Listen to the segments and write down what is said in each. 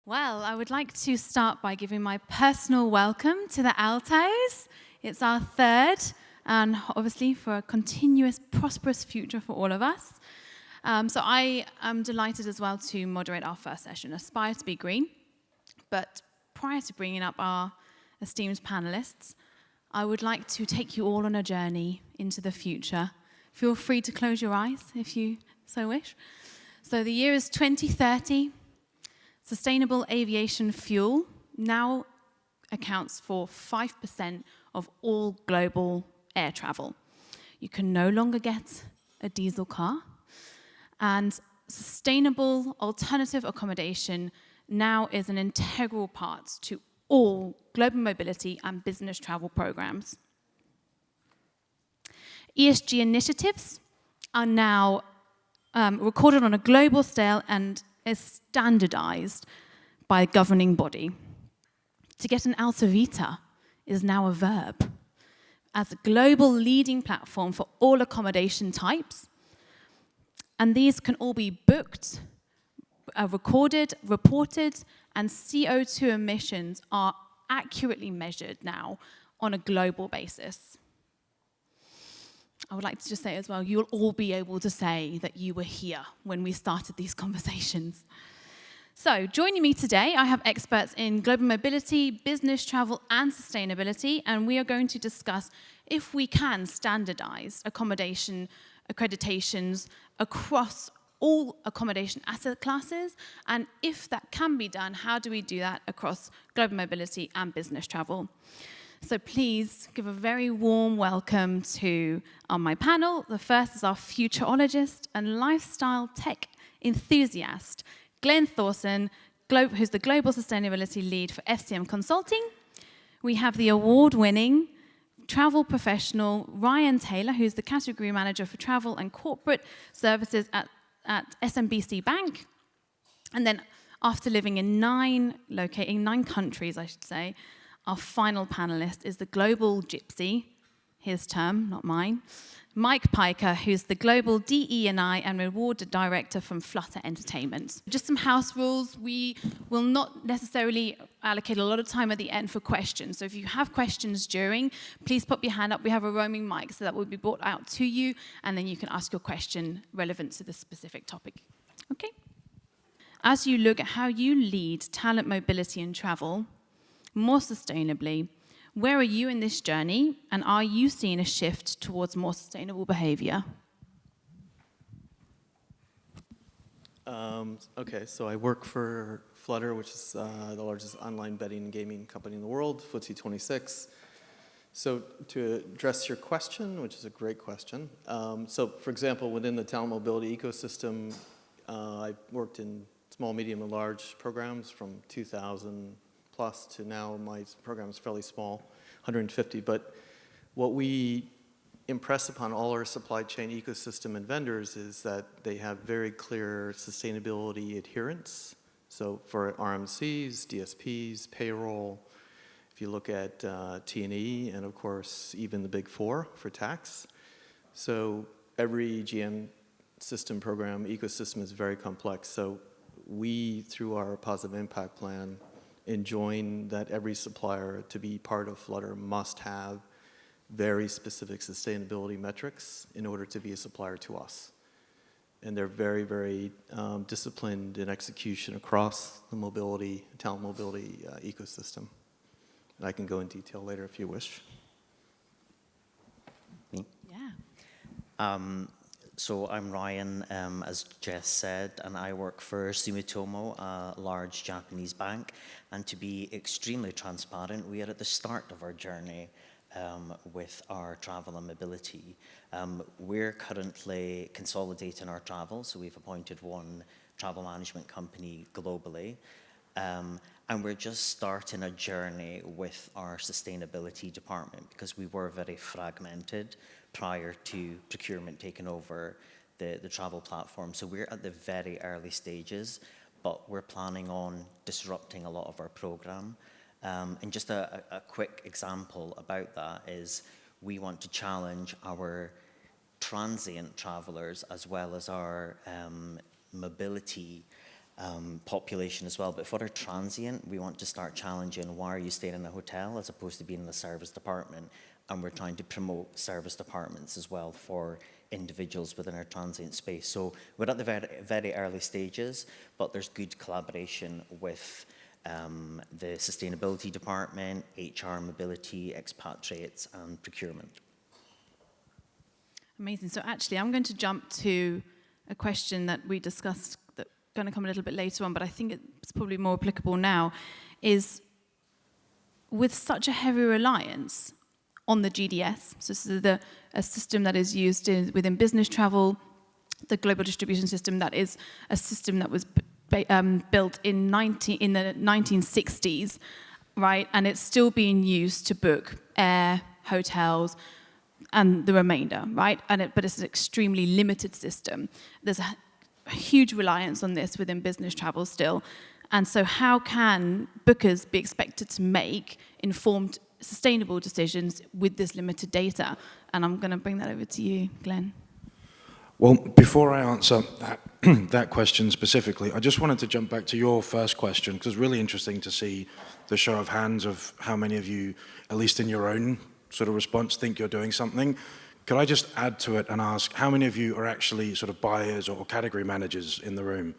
Well, I would like to start by giving my personal welcome to the Altos. It's our third, and obviously for a continuous, prosperous future for all of us. So I am delighted as well to moderate our first session, Aspire to be Green. But prior to bringing up our esteemed panelists, I would like to take you all on a journey into the future. Feel free to close your eyes if you so wish. So the year is 2030. Sustainable aviation fuel now accounts for 5% of all global air travel. You can no longer get a diesel car. And sustainable alternative accommodation now is an integral part to all global mobility and business travel programs. ESG initiatives are now recorded on a global scale and is standardized by a governing body. To get an Alta Vita is now a verb. As a global leading platform for all accommodation types, and these can all be booked, recorded, reported, and CO2 emissions are accurately measured now on a global basis. I would like to just say as well, you'll all be able to say that you were here when we started these conversations. So, joining me today, I have experts in global mobility, business travel, and sustainability, and we are going to discuss if we can standardize accommodation accreditations across all accommodation asset classes, and if that can be done, how do we do that across global mobility and business travel? So please give a very warm welcome to my panel. The first is our futurologist and lifestyle tech enthusiast, Glenn Thorson, who's the Global Sustainability Lead for FCM Consulting. We have the award-winning travel professional, Ryan Taylor, who's the Category Manager for Travel and Corporate Services at SMBC Bank. And then after living in nine countries, I should say, our final panelist is the global gypsy, his term, not mine, Mike Piker, who's the global DE&I and reward director from Flutter Entertainment. Just some house rules. We will not necessarily allocate a lot of time at the end for questions. So if you have questions during, please pop your hand up. We have a roaming mic, so that will be brought out to you, and then you can ask your question relevant to the specific topic. Okay? As you look at how you lead talent mobility and travel more sustainably, where are you in this journey, and are you seeing a shift towards more sustainable behavior? Okay, so I work for Flutter, which is the largest online betting and gaming company in the world, FTSE 26. So to address your question, which is a great question, so for example, within the talent mobility ecosystem, I've worked in small, medium, and large programs from 2,000 plus to now my program is fairly small, 150. But what we impress upon all our supply chain ecosystem and vendors is that they have very clear sustainability adherence. So for RMCs, DSPs, payroll, if you look at T&E, and of course even the big four for tax. So every GM system program ecosystem is very complex. So we, through our positive impact plan, enjoin that every supplier to be part of Flutter must have very specific sustainability metrics in order to be a supplier to us. And they're very, very disciplined in execution across the talent mobility ecosystem. And I can go in detail later if you wish. Me? Yeah. So I'm Ryan, as Jess said, and I work for Sumitomo, a large Japanese bank. And to be extremely transparent, we are at the start of our journey with our travel and mobility. We're currently consolidating our travel, so we've appointed one travel management company globally. And we're just starting a journey with our sustainability department because we were very fragmented prior to procurement taking over the travel platform. So we're at the very early stages, but we're planning on disrupting a lot of our program. And just a quick example about that is we want to challenge our transient travelers as well as our mobility population as well. But for a transient, we want to start challenging why are you staying in a hotel as opposed to being in the service department. And we're trying to promote service departments as well for individuals within our transient space. So we're at the very, very early stages, but there's good collaboration with the sustainability department, HR, mobility, expatriates, and procurement. Amazing. So actually, I'm going to jump to a question that we discussed that's going to come a little bit later on, but I think it's probably more applicable now, is with such a heavy reliance on the GDS, so this is a system that is used within business travel, the global distribution system, that is a system that was built in the 1960s, right? And it's still being used to book air, hotels, and the remainder, right? But it's an extremely limited system. There's a huge reliance on this within business travel still. And so how can bookers be expected to make informed, sustainable decisions with this limited data? And I'm going to bring that over to you, Glenn. Well, before I answer that question specifically, I just wanted to jump back to your first question, because it's really interesting to see the show of hands of how many of you, at least in your own sort of response, think you're doing something. Could I just add to it and ask, how many of you are actually sort of buyers or category managers in the room?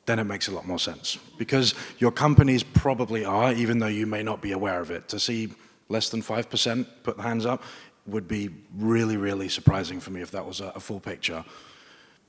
Then it makes a lot more sense, because your companies probably are, even though you may not be aware of it. To see less than 5% put the hands up would be really, really surprising for me if that was a full picture.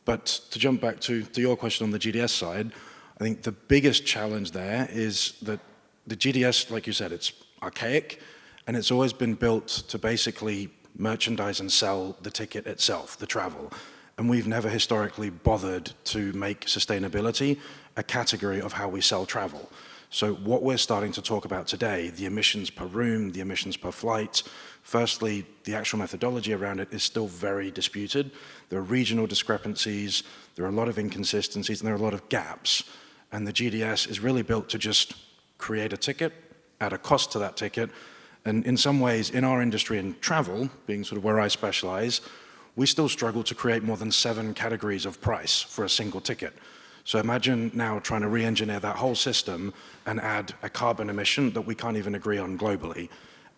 But to jump back to your question on the GDS side, I think the biggest challenge there is that the GDS, like you said, it's archaic, and it's always been built to basically merchandise and sell the ticket itself, the travel. And we've never historically bothered to make sustainability a category of how we sell travel. So what we're starting to talk about today, the emissions per room, the emissions per flight, firstly, the actual methodology around it is still very disputed. There are regional discrepancies, there are a lot of inconsistencies, and there are a lot of gaps. And the GDS is really built to just create a ticket, add a cost to that ticket. And in some ways, in our industry in travel, being sort of where I specialize, we still struggle to create more than 7 categories of price for a single ticket. So imagine now trying to re-engineer that whole system and add a carbon emission that we can't even agree on globally,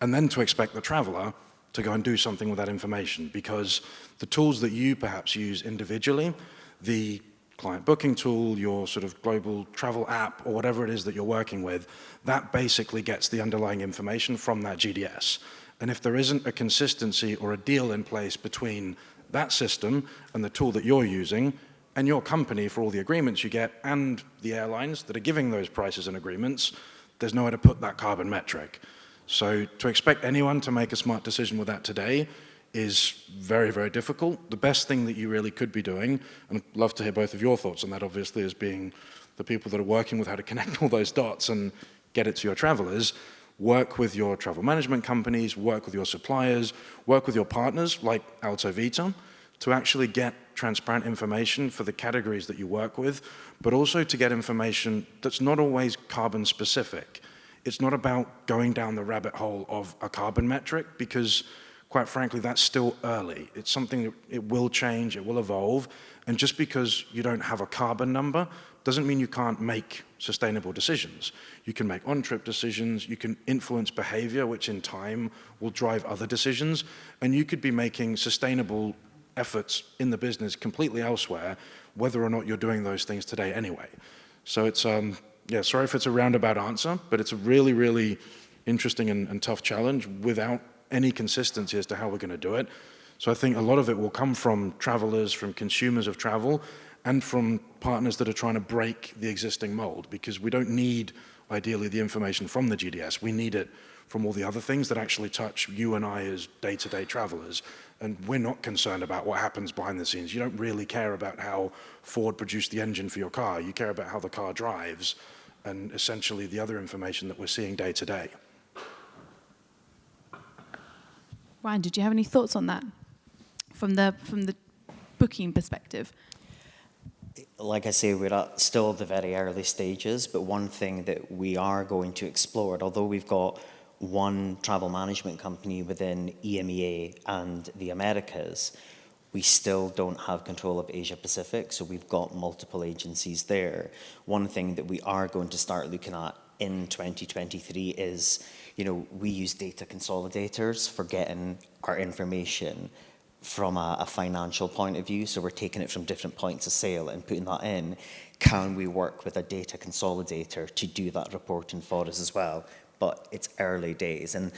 and then to expect the traveler to go and do something with that information, because the tools that you perhaps use individually, the client booking tool, your sort of global travel app, or whatever it is that you're working with, that basically gets the underlying information from that GDS. And if there isn't a consistency or a deal in place between that system and the tool that you're using, and your company for all the agreements you get, and the airlines that are giving those prices and agreements, there's nowhere to put that carbon metric. So to expect anyone to make a smart decision with that today is very, very difficult. The best thing that you really could be doing, and I'd love to hear both of your thoughts on that, obviously, as being the people that are working with how to connect all those dots and get it to your travelers, work with your travel management companies, work with your suppliers, work with your partners like Altos to actually get transparent information for the categories that you work with, but also to get information that's not always carbon specific. It's not about going down the rabbit hole of a carbon metric, because quite frankly, that's still early. It's something that it will change, it will evolve, and just because you don't have a carbon number doesn't mean you can't make sustainable decisions. You can make on-trip decisions, you can influence behavior, which in time will drive other decisions, and you could be making sustainable efforts in the business completely elsewhere, whether or not you're doing those things today anyway. So it's, yeah, sorry if it's a roundabout answer, but it's a really, really interesting and tough challenge without any consistency as to how we're going to do it. So I think a lot of it will come from travelers, from consumers of travel, and from partners that are trying to break the existing mold, because we don't need, ideally, the information from the GDS. We need it from all the other things that actually touch you and I as day-to-day travelers. And we're not concerned about what happens behind the scenes. You don't really care about how Ford produced the engine for your car. You care about how the car drives and essentially the other information that we're seeing day to day. Ryan, did you have any thoughts on that from the booking perspective? Like I say, we're still at the very early stages, but one thing that we are going to explore, although we've got one travel management company within EMEA and the Americas, we still don't have control of Asia Pacific, so we've got multiple agencies there. One thing that we are going to start looking at in 2023 is, we use data consolidators for getting our information from a financial point of view. So we're taking it from different points of sale and putting that in. Can we work with a data consolidator to do that reporting for us as well? But it's early days, and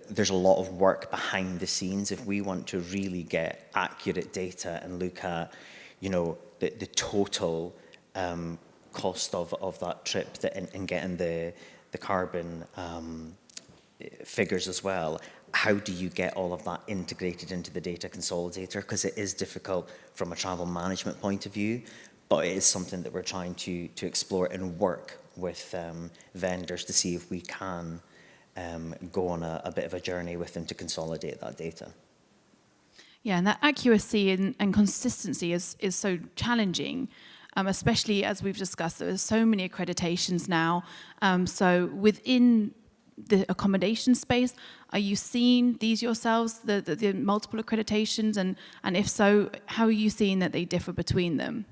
there's a lot of work behind the scenes if we want to really get accurate data and look at, the total cost of that trip and getting the carbon figures as well. How do you get all of that integrated into the data consolidator? Because it is difficult from a travel management point of view, but it is something that we're trying to explore and work with vendors to see if we can go on a bit of a journey with them to consolidate that data. Yeah, and that accuracy and consistency is so challenging, especially as we've discussed. There are so many accreditations now. So within the accommodation space, are you seeing these yourselves, the multiple accreditations? And if so, how are you seeing that they differ between them?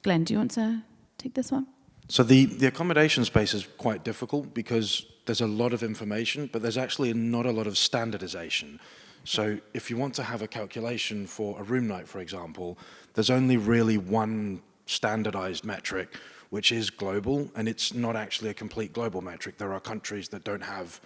Glenn, do you want to take this one? So the accommodation space is quite difficult because there's a lot of information, but there's actually not a lot of standardization. So if you want to have a calculation for a room night, for example, there's only really one standardized metric, which is global, and it's not actually a complete global metric. There are countries that don't have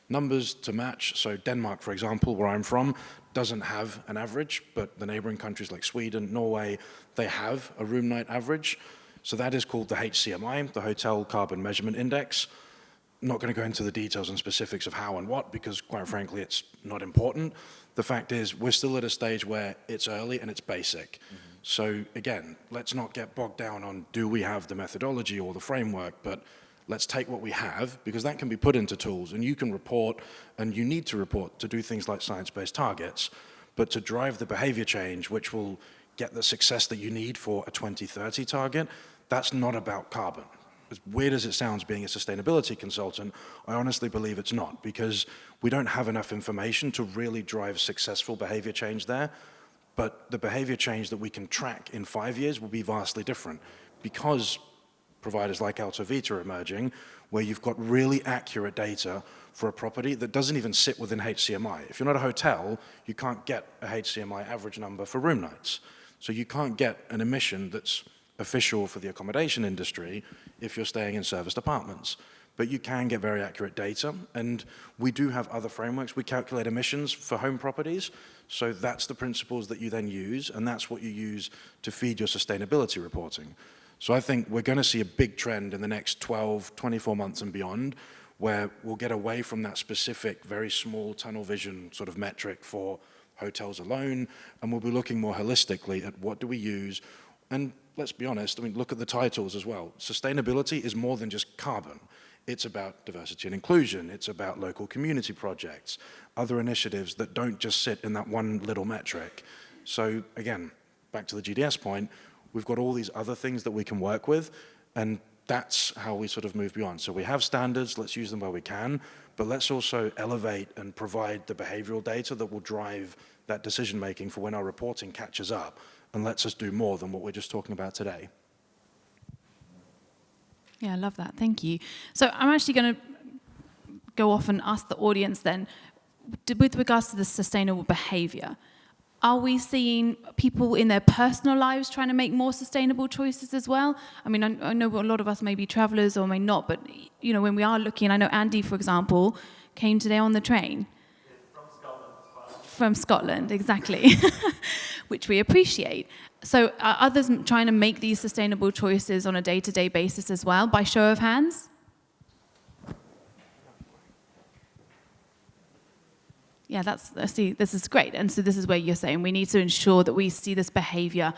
numbers to match. So Denmark, for example, where I'm from, doesn't have an average, but the neighboring countries like Sweden, Norway, they have a room night average. So that is called the HCMI, the Hotel Carbon Measurement Index. I'm not going to go into the details and specifics of how and what, because quite frankly, it's not important. The fact is, we're still at a stage where it's early and it's basic. So again, let's not get bogged down on do we have the methodology or the framework, but let's take what we have, because that can be put into tools, and you can report, and you need to report to do things like science-based targets, but to drive the behavior change, which will get the success that you need for a 2030 target, that's not about carbon. As weird as it sounds being a sustainability consultant, I honestly believe it's not, because we don't have enough information to really drive successful behavior change there. But the behavior change that we can track in 5 years will be vastly different, because providers like Altos are emerging, where you've got really accurate data for a property that doesn't even sit within HCMI. If you're not a hotel, you can't get a HCMI average number for room nights. So you can't get an emission that's official for the accommodation industry if you're staying in serviced apartments. But you can get very accurate data, and we do have other frameworks. We calculate emissions for home properties, so that's the principles that you then use, and that's what you use to feed your sustainability reporting. So I think we're going to see a big trend in the next 12, 24 months and beyond, where we'll get away from that specific, very small tunnel vision sort of metric for hotels alone, and we'll be looking more holistically at what do we use. And let's be honest, I mean, look at the titles as well. Sustainability is more than just carbon. It's about diversity and inclusion. It's about local community projects, other initiatives that don't just sit in that one little metric. So again, back to the GDS point, we've got all these other things that we can work with, and that's how we sort of move beyond. So we have standards, let's use them where we can, but let's also elevate and provide the behavioral data that will drive that decision making for when our reporting catches up and lets us do more than what we're just talking about today. Yeah, I love that. Thank you. So I'm actually going to go off and ask the audience then, with regards to the sustainable behavior, are we seeing people in their personal lives trying to make more sustainable choices as well? I mean, I know a lot of us may be travelers or may not, but when we are looking, I know Andy, for example, came today on the train. From Scotland as well. From Scotland, exactly, which we appreciate. So are others trying to make these sustainable choices on a day-to-day basis as well, by show of hands? Yeah, see, this is great. And so this is where you're saying we need to ensure that we see this behavior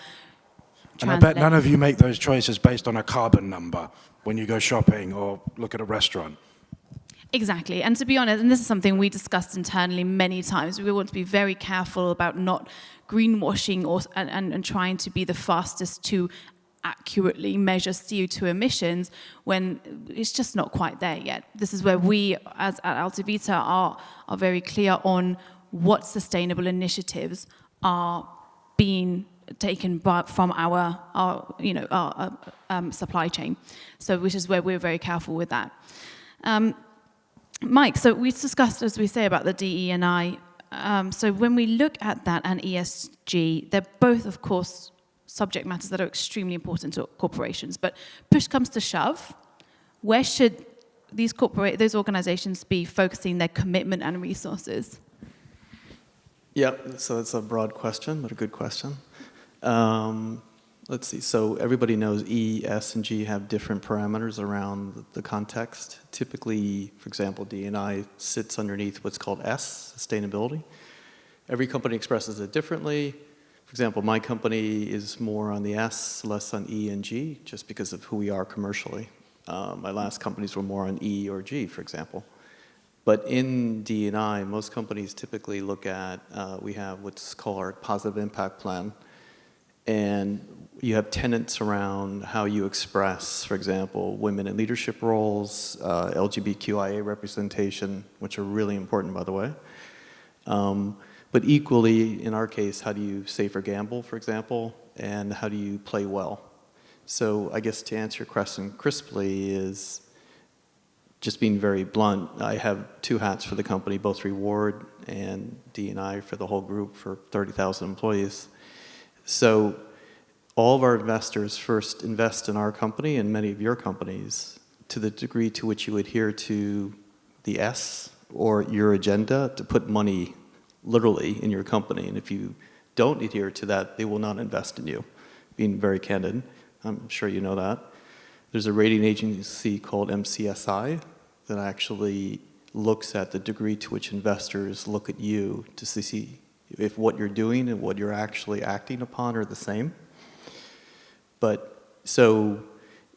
And I bet none of you make those choices based on a carbon number when you go shopping or look at a restaurant. Exactly. And to be honest, and this is something we discussed internally many times, we want to be very careful about not greenwashing and trying to be the fastest to accurately measure CO2 emissions when it's just not quite there yet. This is where we, as at Altos, are very clear on what sustainable initiatives are being taken from our supply chain. So, which is where we're very careful with that. Mike, so we discussed, as we say, about the DE&I. So when we look at that and ESG, they're both, of course, subject matters that are extremely important to corporations. But push comes to shove, where should those organizations be focusing their commitment and resources? Yeah, so it's a broad question, but a good question. Let's see, so everybody knows E, S, and G have different parameters around the context. Typically, for example, D&I sits underneath what's called S, sustainability. Every company expresses it differently. For example, my company is more on the S, less on E and G, just because of who we are commercially. My last companies were more on E or G, for example. But in D&I, most companies typically look at, we have what's called our positive impact plan. And you have tenets around how you express, for example, women in leadership roles, LGBTQIA representation, which are really important, by the way. But equally, in our case, how do you safer gamble, for example, and how do you play well? So I guess to answer your question crisply is, just being very blunt, I have two hats for the company, both reward and D&I for the whole group for 30,000 employees. So all of our investors first invest in our company and many of your companies to the degree to which you adhere to the S or your agenda to put money literally in your company. And if you don't adhere to that, they will not invest in you. Being very candid, I'm sure you know that. There's a rating agency called MCSI that actually looks at the degree to which investors look at you to see if what you're doing and what you're actually acting upon are the same. But so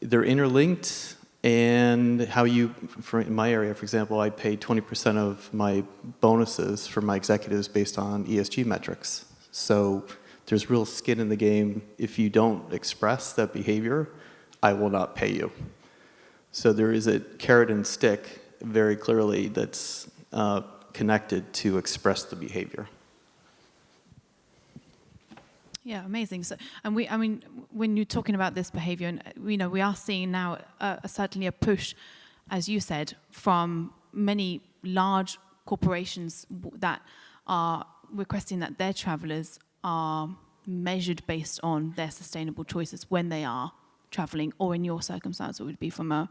they're interlinked, and how you, in my area, for example, I pay 20% of my bonuses for my executives based on ESG metrics. So there's real skin in the game. If you don't express that behavior, I will not pay you. So there is a carrot and stick very clearly that's connected to express the behavior. Yeah, amazing. So, and I mean, when you're talking about this behavior, and we are seeing now certainly a push, as you said, from many large corporations that are requesting that their travelers are measured based on their sustainable choices when they are traveling, or in your circumstance, it would be from a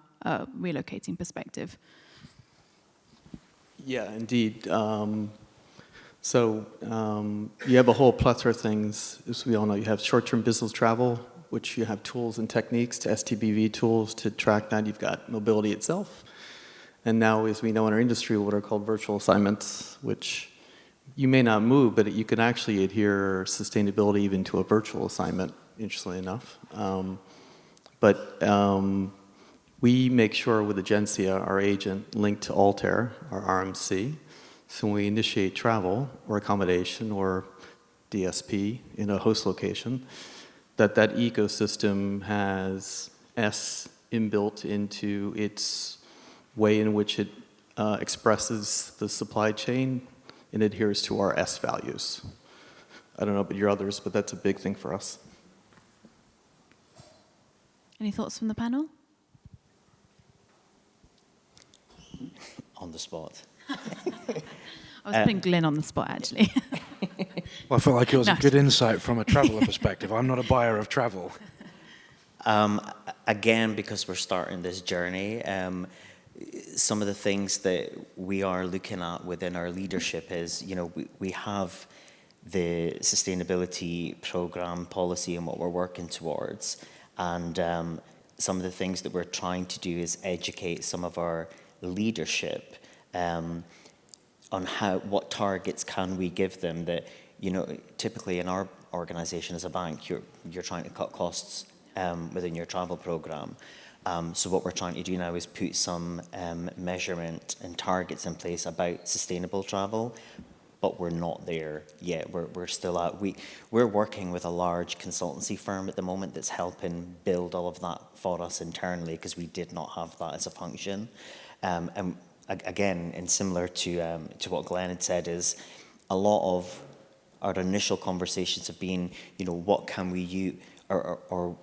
relocating perspective. Yeah, indeed. So you have a whole plethora of things, as we all know. You have short-term business travel, which you have tools and techniques to STBV tools to track that. You've got mobility itself. And now, as we know in our industry, what are called virtual assignments, which you may not move, but you can actually adhere sustainability even to a virtual assignment, interestingly enough. We make sure with Agencia, our agent, linked to Altair, our RMC, so when we initiate travel or accommodation or DSP in a host location, that ecosystem has S inbuilt into its way in which it expresses the supply chain and adheres to our S values. I don't know about your others, but that's a big thing for us. Any thoughts from the panel? On the spot. I was putting Glenn on the spot, actually. Well, I felt like it was a good insight from a traveller perspective. I'm not a buyer of travel. Again, because we're starting this journey, some of the things that we are looking at within our leadership is, we have the sustainability program policy and what we're working towards. And some of the things that we're trying to do is educate some of our leadership on what targets can we give them that, typically in our organization as a bank, you're trying to cut costs within your travel program. So what we're trying to do now is put some measurement and targets in place about sustainable travel, but we're not there yet. We're still at, we're working with a large consultancy firm at the moment that's helping build all of that for us internally, because we did not have that as a function. And again, and similar to what Glenn had said, is a lot of our initial conversations have been, what can we use, or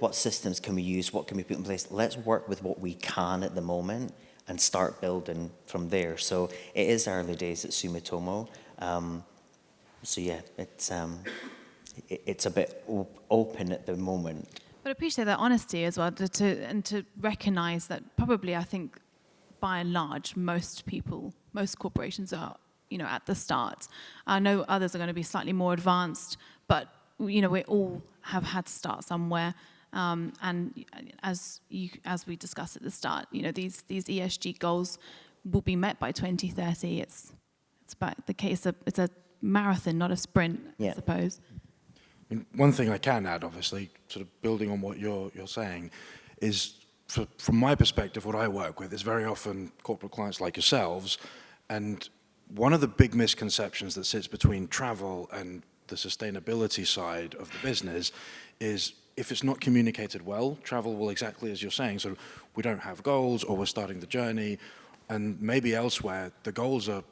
what systems can we use, what can we put in place? Let's work with what we can at the moment and start building from there. So it is early days at Sumitomo. So yeah, it's a bit open at the moment. But I appreciate that honesty as well, to recognise that probably, I think, by and large, most corporations are, at the start. I know others are going to be slightly more advanced, but we all have had to start somewhere. And as we discussed at the start, these ESG goals will be met by 2030. It's about the case of it's a marathon, not a sprint, I suppose. One thing I can add, obviously, sort of building on what you're saying, is from my perspective, what I work with is very often corporate clients like yourselves, and one of the big misconceptions that sits between travel and the sustainability side of the business is if it's not communicated well, travel will, exactly as you're saying, so we don't have goals or we're starting the journey, and maybe elsewhere the goals are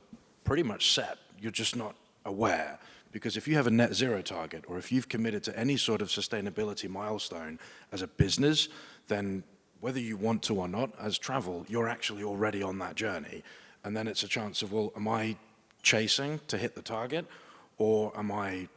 pretty much set, you're just not aware. Because if you have a net zero target, or if you've committed to any sort of sustainability milestone as a business, then whether you want to or not, as travel, you're actually already on that journey. And then it's a chance of, well, am I chasing to hit the target, or am I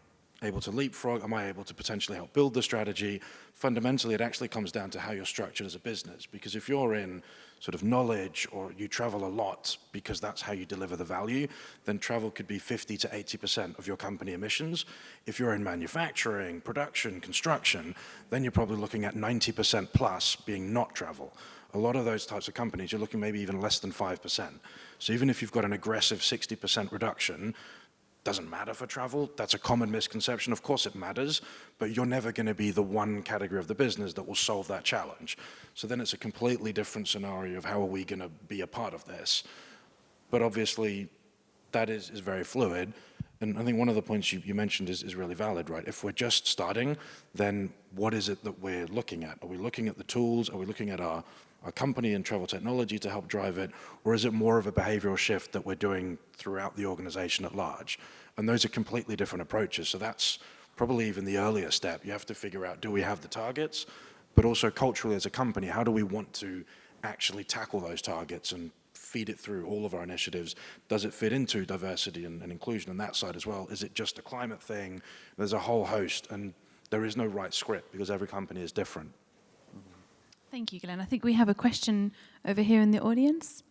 able to leapfrog? Am I able to potentially help build the strategy? Fundamentally, it actually comes down to how you're structured as a business. Because if you're in sort of knowledge, or you travel a lot because that's how you deliver the value, then travel could be 50 to 80% of your company emissions. If you're in manufacturing, production, construction, then you're probably looking at 90% plus being not travel. A lot of those types of companies, you're looking maybe even less than 5%. So even if you've got an aggressive 60% reduction, doesn't matter for travel. That's a common misconception. Of course it matters, but you're never going to be the one category of the business that will solve that challenge. So then it's a completely different scenario of how are we going to be a part of this. But obviously that is very fluid. And I think one of the points you mentioned is really valid, right? If we're just starting, then what is it that we're looking at? Are we looking at the tools? Are we looking at our company and travel technology to help drive it? Or is it more of a behavioral shift that we're doing throughout the organization at large? And those are completely different approaches. So that's probably even the earlier step. You have to figure out, do we have the targets? But also culturally as a company, how do we want to actually tackle those targets and feed it through all of our initiatives? Does it fit into diversity and inclusion on that side as well? Is it just a climate thing? There's a whole host, and there is no right script because every company is different. Thank you, Glenn. I think we have a question over here in the audience.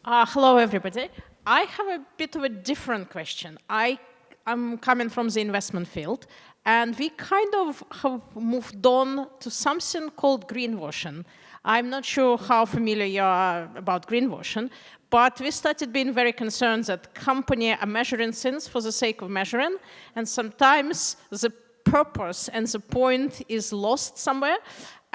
Hello, everybody. I have a bit of a different question. I'm coming from the investment field, and we kind of have moved on to something called greenwashing. I'm not sure how familiar you are about greenwashing, but we started being very concerned that companies are measuring things for the sake of measuring, and sometimes the purpose and the point is lost somewhere.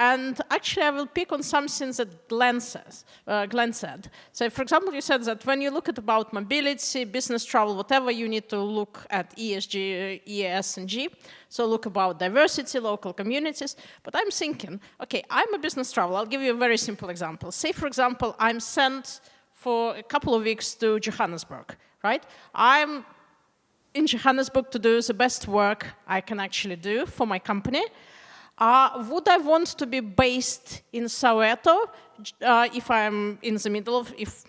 And actually, I will pick on something that Glenn said. So, for example, you said that when you look at about mobility, business travel, whatever, you need to look at ESG, ES, and G. So look about diversity, local communities. But I'm thinking, okay, I'm a business traveler. I'll give you a very simple example. Say, for example, I'm sent for a couple of weeks to Johannesburg, right? I'm in Johannesburg to do the best work I can actually do for my company. Would I want to be based in Soweto if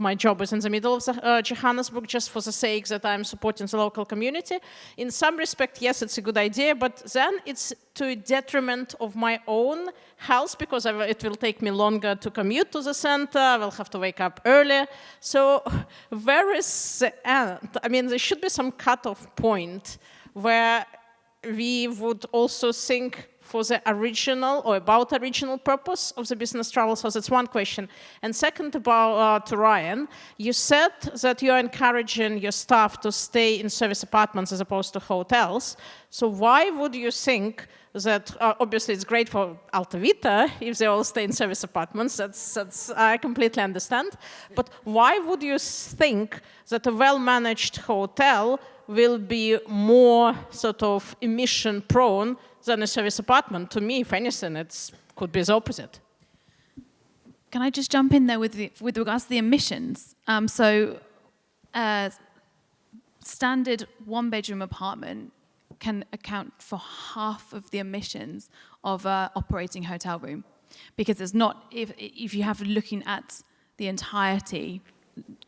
my job is in the middle of Johannesburg, just for the sake that I'm supporting the local community? In some respect, yes, it's a good idea, but then it's to a detriment of my own health because it will take me longer to commute to the center. I will have to wake up earlier. So where is the end? I mean, there should be some cutoff point where we would also think for the original or about original purpose of the business travel. So that's one question. And second, about to Ryan, you said that you're encouraging your staff to stay in service apartments as opposed to hotels. So why would you think that, obviously it's great for Alta Vita if they all stay in service apartments, that's I completely understand. But why would you think that a well-managed hotel will be more sort of emission prone than a service apartment? To me, if anything, it's could be the opposite. Can I just jump in there with regards to the emissions? Standard one-bedroom apartment can account for half of the emissions of an operating hotel room, because it's not, if you have looking at the entirety,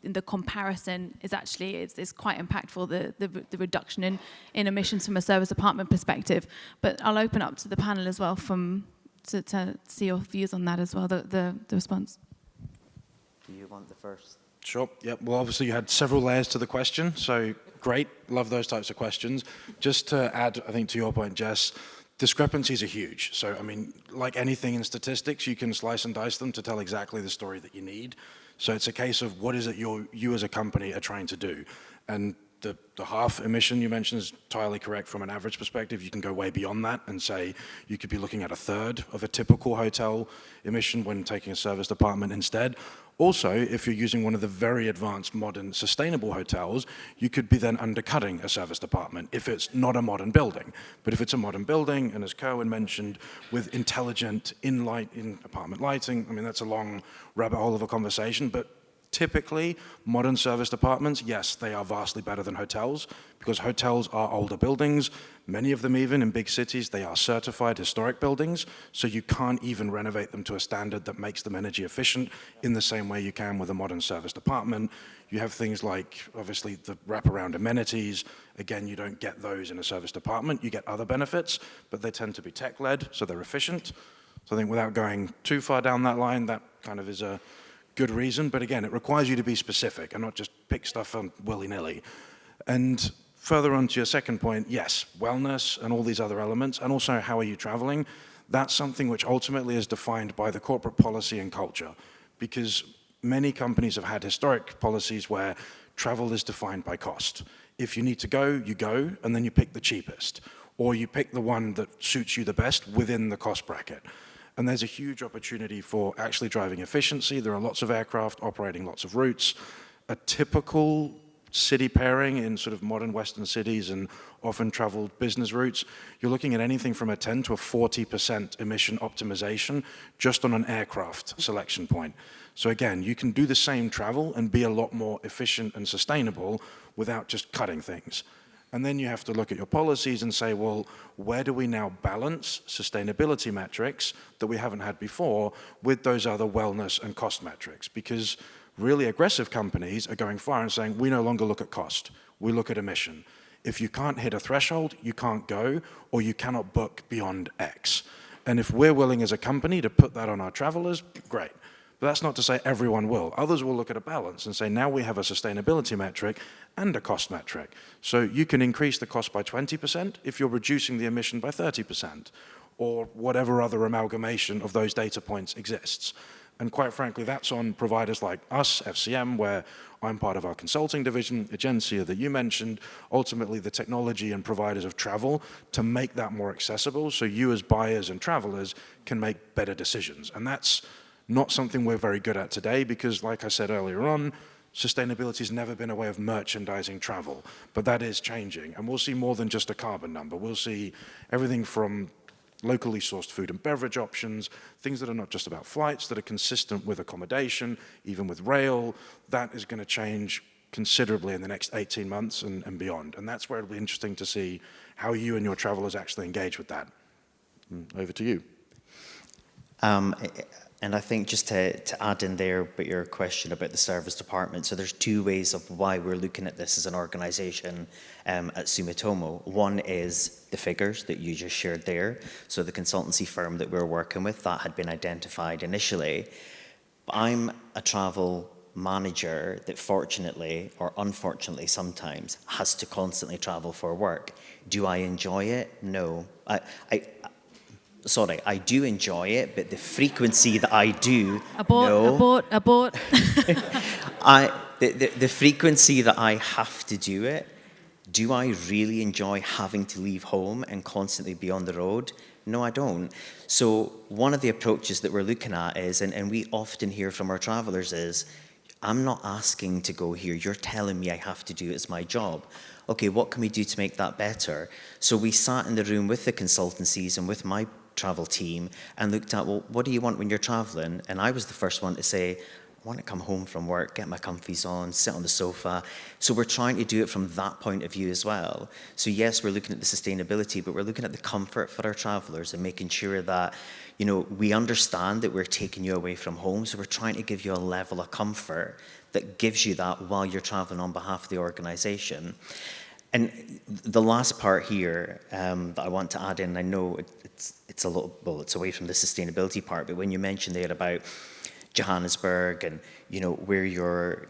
the comparison is actually it's quite impactful, the reduction in emissions from a service apartment perspective. But I'll open up to the panel as well to see your views on that as well, the response. Do you want the first? Sure. Yep. Well, obviously you had several layers to the question, so great. Love those types of questions. Just to add, I think, to your point, Jess, discrepancies are huge. So, I mean, like anything in statistics, you can slice and dice them to tell exactly the story that you need. So it's a case of what is it you as a company are trying to do. And the half emission you mentioned is entirely correct from an average perspective. You can go way beyond that and say you could be looking at a third of a typical hotel emission when taking a serviced apartment instead. Also, if you're using one of the very advanced, modern, sustainable hotels, you could be then undercutting a serviced apartment if it's not a modern building. But if it's a modern building, and as Kerwin mentioned, with intelligent in-apartment lighting, I mean, that's a long rabbit hole of a conversation, but typically, modern serviced apartments, yes, they are vastly better than hotels, because hotels are older buildings. Many of them, even in big cities, they are certified historic buildings, so you can't even renovate them to a standard that makes them energy efficient in the same way you can with a modern serviced apartment. You have things like, obviously, the wraparound amenities. Again, you don't get those in a serviced apartment. You get other benefits, but they tend to be tech-led, so they're efficient. So I think without going too far down that line, that kind of is a good reason, but again, it requires you to be specific and not just pick stuff on willy-nilly. And further on to your second point, yes, wellness and all these other elements, and also how are you traveling, that's something which ultimately is defined by the corporate policy and culture, because many companies have had historic policies where travel is defined by cost. If you need to go, you go, and then you pick the cheapest, or you pick the one that suits you the best within the cost bracket. And there's a huge opportunity for actually driving efficiency. There are lots of aircraft operating lots of routes. A typical city pairing in sort of modern Western cities and often traveled business routes, you're looking at anything from a 10 to a 40% emission optimization just on an aircraft selection point. So again, you can do the same travel and be a lot more efficient and sustainable without just cutting things. And then you have to look at your policies and say, well, where do we now balance sustainability metrics that we haven't had before with those other wellness and cost metrics? Because really aggressive companies are going far and saying, we no longer look at cost, we look at emission. If you can't hit a threshold, you can't go, or you cannot book beyond X. And if we're willing as a company to put that on our travelers, great. But that's not to say everyone will. Others will look at a balance and say, now we have a sustainability metric and a cost metric. So you can increase the cost by 20% if you're reducing the emission by 30%, or whatever other amalgamation of those data points exists. And quite frankly, that's on providers like us, FCM, where I'm part of our consulting division, Agencia that you mentioned, ultimately the technology and providers of travel to make that more accessible so you as buyers and travelers can make better decisions. And that's not something we're very good at today because, like I said earlier on, sustainability has never been a way of merchandising travel, but that is changing. And we'll see more than just a carbon number. We'll see everything from locally sourced food and beverage options, things that are not just about flights, that are consistent with accommodation, even with rail. That is going to change considerably in the next 18 months and beyond. And that's where it'll be interesting to see how you and your travelers actually engage with that. Over to you. And I think just to add in there, but your question about the service department, so there's two ways of why we're looking at this as an organization at Sumitomo. One is the figures that you just shared there. So the consultancy firm that we're working with, that had been identified initially. I'm a travel manager that fortunately, or unfortunately sometimes, has to constantly travel for work. Do I enjoy it? No. Sorry, I do enjoy it, but the frequency that I do, Abort. The frequency that I have to do it, do I really enjoy having to leave home and constantly be on the road? No, I don't. So one of the approaches that we're looking at is, and we often hear from our travelers is, I'm not asking to go here, you're telling me I have to do it, it's my job. Okay, what can we do to make that better? So we sat in the room with the consultancies and with my travel team and looked at, well, what do you want when you're traveling? And I was the first one to say, I want to come home from work, get my comfies on, sit on the sofa. So we're trying to do it from that point of view as well. So yes, we're looking at the sustainability, but we're looking at the comfort for our travelers and making sure that, you know, we understand that we're taking you away from home. So we're trying to give you a level of comfort that gives you that while you're traveling on behalf of the organization. And the last part here that I want to add in, I know it's a little, well, it's away from the sustainability part, but when you mentioned there about Johannesburg and, you know, where you're,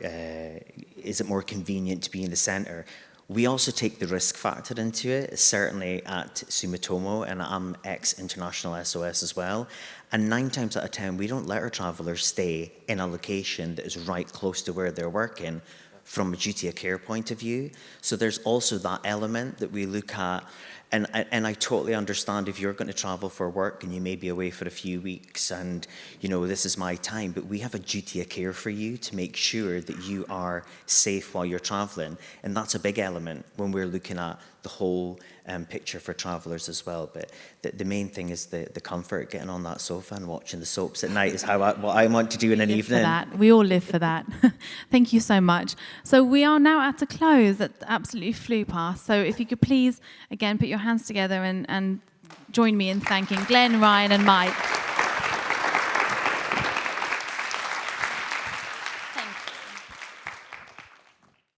is it more convenient to be in the center? We also take the risk factor into it, certainly at Sumitomo, and I'm ex-International SOS as well. And 9 times out of 10, we don't let our travelers stay in a location that is right close to where they're working from a duty of care point of view. So there's also that element that we look at. And I totally understand if you're going to travel for work and you may be away for a few weeks and, you know, this is my time, but we have a duty of care for you to make sure that you are safe while you're traveling. And that's a big element when we're looking at the whole picture for travelers as well. But the main thing is the comfort, getting on that sofa and watching the soaps at night is what I want to do in an evening. For that. We all live for that. Thank you so much. So we are now at a close that absolutely flew past. So if you could please, again, put your hands together and join me in thanking Glenn, Ryan and Mike.